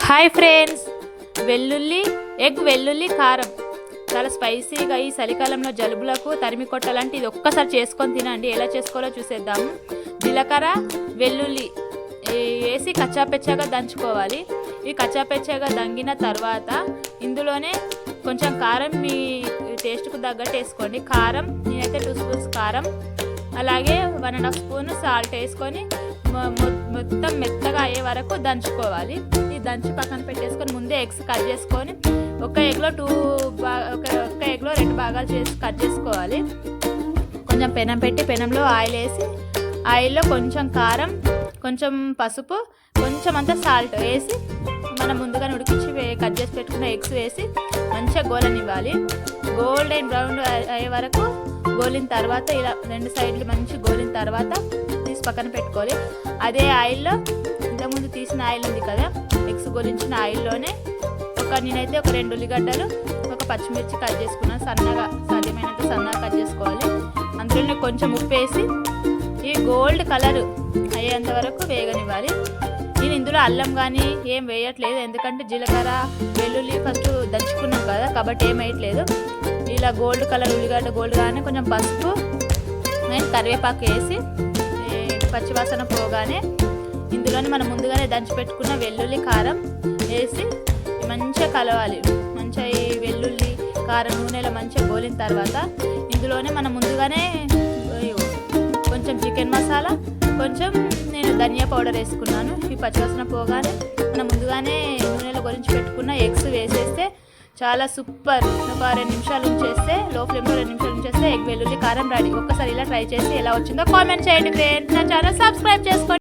Hi friends, egg వెల్లుల్లి కారం చాలా స్పైసీగా ఈ చలికాలంలో జలుబులకు తరిమి కొట్టాలంటే ఇది ఒక్కసారి చేసుకొని తినండి. ఎలా చేసుకోవాలో చూసేద్దాము. జీలకర్ర వెల్లుల్లి వేసి కచ్చాపెచ్చాగా దంచుకోవాలి. ఈ కచ్చాపెచ్చాగా దంగిన తర్వాత ఇందులోనే కొంచెం కారం మీ టేస్ట్కు తగ్గట్టు వేసుకోండి. కారం నేనైతే 2 స్పూన్స్ కారం, అలాగే 1.5 స్పూన్ సాల్ట్ వేసుకొని మొత్తం మెత్తగా అయ్యే వరకు దంచుకోవాలి. ఈ దంచి పక్కన పెట్టేసుకొని ముందే ఎగ్స్ కట్ చేసుకొని ఒక ఎగ్లో 2 భాగాలు చేసి కట్ చేసుకోవాలి. కొంచెం పెనం పెట్టి పెనంలో ఆయిల్ వేసి ఆయిల్లో కొంచెం కారం, కొంచెం పసుపు, కొంచెం అంతా సాల్ట్ వేసి మనం ముందుగా ఉడికించి కట్ చేసి పెట్టుకున్న ఎగ్స్ వేసి మంచిగా గోలనివ్వాలి. గోల్డెన్ బ్రౌన్ అయ్యే వరకు గోలిన తర్వాత ఇలా 2 సైడ్లు మంచి గోలిన తర్వాత తీసి పక్కన పెట్టుకోవాలి. అదే ఆయిల్లో ఇంతకుముందు తీసిన ఆయిల్ ఉంది కదా, ఎగ్స్ గోలించిన ఆయిల్లోనే నేనైతే ఒక 2 ఉల్లిగడ్డలు, ఒక పచ్చిమిర్చి కట్ చేసుకున్నాను. సన్నగా సాధ్యమైనంత సన్నగా కట్ చేసుకోవాలి. అందులోనే కొంచెం ఉప్పు వేసి ఈ గోల్డ్ కలర్ అయ్యేంత వరకు వేగనివ్వాలి. నేను ఇందులో అల్లం కానీ ఏం వేయట్లేదు, ఎందుకంటే జీలకర్ర వెల్లుల్లి ఫస్ట్ దంచుకున్నాం కదా కాబట్టి ఏం వేయట్లేదు. ఇలా గోల్డ్ కలర్ ఉల్లిగడ్డ గోల్డ్ కానీ కొంచెం పసుపు నేను కరివేపాకు వేసి పచ్చివాసన పోగానే ఇందులోనే మనం ముందుగానే దంచి పెట్టుకున్న వెల్లుల్లి కారం వేసి మంచిగా కలవాలి. మంచిగా ఈ వెల్లుల్లి కారం నూనెలో మంచిగా గోలిన తర్వాత ఇందులోనే మనం ముందుగానే కొంచెం చికెన్ మసాలా, కొంచెం నేను ధనియా పౌడర్ వేసుకున్నాను. ఈ పచ్చివాసన పోగానే మనం ముందుగానే నూనెలో గోలించి పెట్టుకున్న ఎగ్స్ వేసేస్తే చాలా సూపర్. ఒక 2 నిమిషాలు ఉంచేస్తే, లో ఫ్లేమ్లో 2 నిమిషాలు ఉంచేస్తే ఎగ్ వెల్లుల్లి కారం రెడీ. ఒక్కసారి ఇలా ట్రై చేసి ఎలా వచ్చిందో కామెంట్ చేయండి ఫ్రెండ్స్. నా ఛానల్ సబ్స్క్రైబ్ చేసుకోండి.